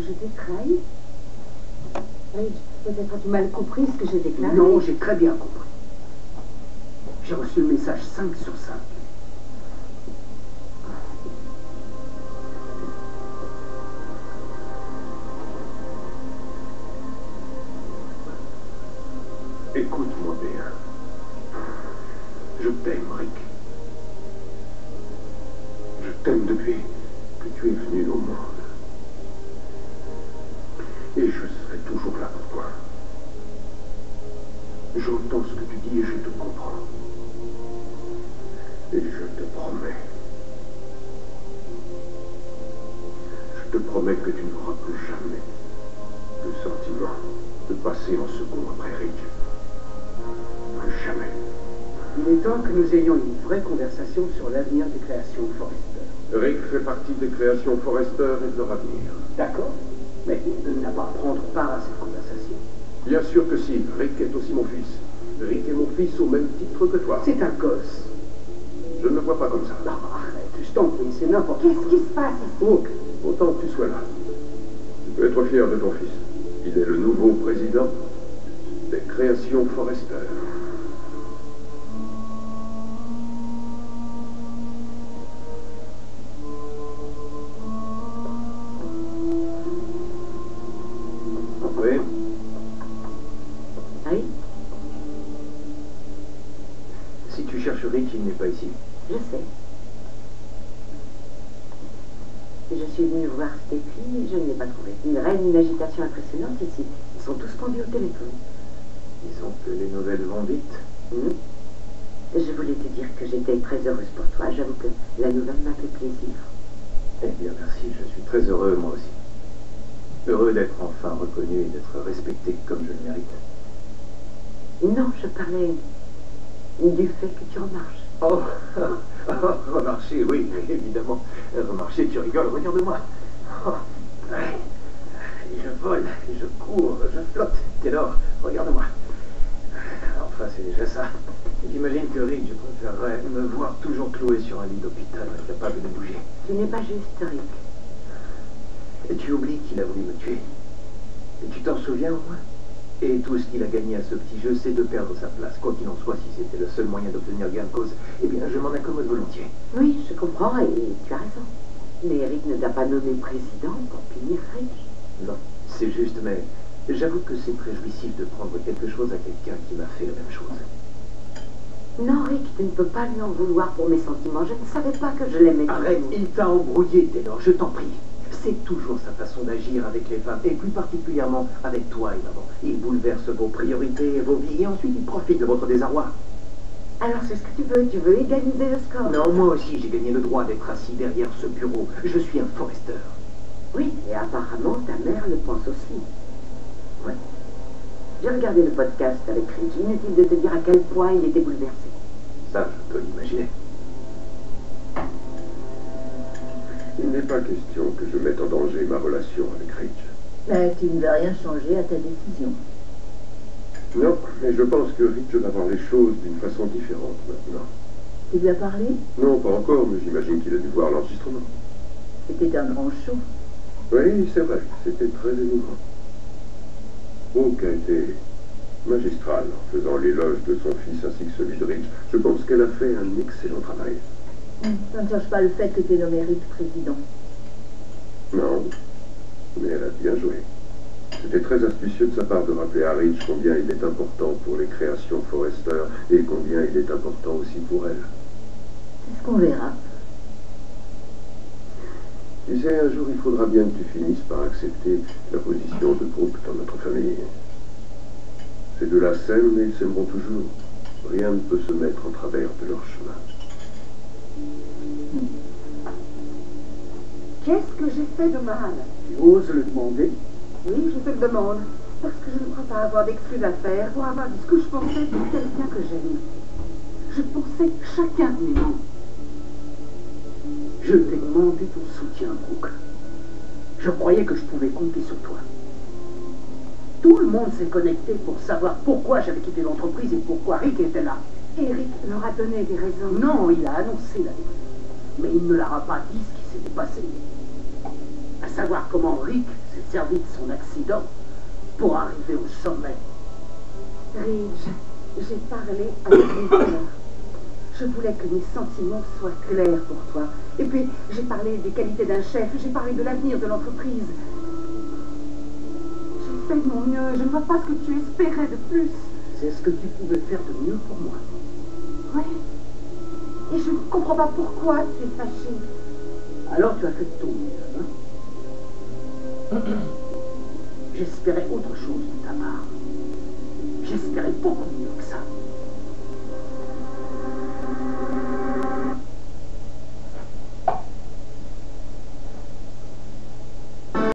que je t'ai trahi? Rich, peut-être as-tu mal compris ce que j'ai déclaré? Non, j'ai très bien compris. J'ai reçu le message 5 sur 5. Écoute-moi bien. Je t'aime, Rick. Je t'aime depuis que tu es venu au monde. Et je serai toujours là pour toi. J'entends ce que tu dis et je te comprends. Et je te promets. Je te promets que tu n'auras plus jamais le sentiment de passer en second après Rick. Plus jamais. Il est temps que nous ayons une vraie conversation sur l'avenir des créations Forrester. Rick fait partie des créations Forrester et de leur avenir. D'accord, mais il n'a pas à prendre part à cette conversation. Bien sûr que si. Rick est aussi mon fils. Rick est mon fils au même titre que toi. C'est un gosse. Je ne le vois pas comme ça. Non, arrête, je t'en prie, c'est n'importe quoi. Qu'est-ce qui se passe ici? Ok, autant que tu sois là. Tu peux être fier de ton fils. Il est le nouveau président des créations Forrester. Oui. Oui, Si tu cherches Rick, il n'est pas ici. je sais. Je suis venue voir Steffi, je ne l'ai pas trouvé. Il règne une agitation impressionnante ici. Ils sont tous pendus au téléphone. Disons que les nouvelles vont vite. Je voulais te dire que j'étais très heureuse pour toi. J'avoue que la nouvelle m'a fait plaisir. Eh bien, merci, je suis très heureux, moi aussi. Heureux d'être enfin reconnu et d'être respecté comme je le mérite. Non, je parlais du fait que tu remarches. Oh, remarcher, oui, évidemment. Remarcher, tu rigoles, regarde-moi. Oh, ouais. Je vole, je cours, je flotte. Dès lors, regarde-moi. Enfin, c'est déjà ça. J'imagine que Rick, je préférerais me voir toujours cloué sur un lit d'hôpital, incapable de bouger. Tu n'es pas juste, Rick. Et tu oublies qu'il a voulu me tuer. Et tu t'en souviens, au moins? Et tout ce qu'il a gagné à ce petit jeu, c'est de perdre sa place. Quoi qu'il en soit, si c'était le seul moyen d'obtenir gain de cause, eh bien, je m'en accommode volontiers. Oui, je comprends et tu as raison. Mais Rick ne t'a pas nommé président pour punir Rick. Non, c'est juste, mais j'avoue que c'est très jouissif de prendre quelque chose à quelqu'un qui m'a fait la même chose. Non, Rick, tu ne peux pas lui en vouloir pour mes sentiments. Je ne savais pas que je l'aimais. Arrête, il t'a embrouillé, Taylor, je t'en prie. C'est toujours sa façon d'agir avec les femmes, et plus particulièrement avec toi et maman. Il bouleverse vos priorités et vos vies, et ensuite il profite de votre désarroi. Alors c'est ce que tu veux égaliser le score. Non, moi aussi j'ai gagné le droit d'être assis derrière ce bureau. Je suis un Forrester. Oui, et apparemment ta mère le pense aussi. Ouais. J'ai regardé le podcast avec Rick. Inutile de te dire à quel point il était bouleversé. Ça, je peux l'imaginer. Il n'est pas question que je mette en danger ma relation avec Rich. Mais tu ne veux rien changer à ta décision. Non, mais je pense que Rich va voir les choses d'une façon différente maintenant. Tu lui as parlé? Non, pas encore, mais j'imagine qu'il a dû voir l'enregistrement. C'était un grand show. Oui, c'est vrai, c'était très émouvant. Brooke a été magistrale en faisant l'éloge de son fils ainsi que celui de Rich. Je pense qu'elle a fait un excellent travail. Ça ne change pas le fait que tu es nommé Rick président. Non, mais elle a bien joué. C'était très astucieux de sa part de rappeler à Rich combien il est important pour les créations Forrester et combien il est important aussi pour elle. C'est ce qu'on verra. Tu sais, un jour, il faudra bien que tu finisses par accepter la position de Brooke dans notre famille. Ces deux-là s'aiment et ils s'aimeront toujours. Rien ne peut se mettre en travers de leur chemin. Qu'est-ce que j'ai fait de mal? Tu oses le demander? Oui, je te le demande. Parce que je ne crois pas avoir d'excuses à faire pour avoir dit ce que je pensais pour quelqu'un que j'aime. Je pensais chacun de mes mots. Je t'ai demandé ton soutien, Brooke. Je croyais que je pouvais compter sur toi. Tout le monde s'est connecté pour savoir pourquoi j'avais quitté l'entreprise et pourquoi Rick était là. Eric leur a donné des raisons. Non, il a annoncé la vérité. Mais il ne leur a pas dit ce qui s'était passé. À savoir comment Rick s'est servi de son accident pour arriver au sommet. Ridge, j'ai parlé avec mes sœurs. Je voulais que mes sentiments soient clairs pour toi. Et puis, j'ai parlé des qualités d'un chef, j'ai parlé de l'avenir de l'entreprise. J'ai fait de mon mieux, je ne vois pas ce que tu espérais de plus. C'est ce que tu pouvais faire de mieux pour moi. Oui. Et je ne comprends pas pourquoi tu es fâché. Alors tu as fait de ton mieux, hein? J'espérais autre chose de ta part. J'espérais beaucoup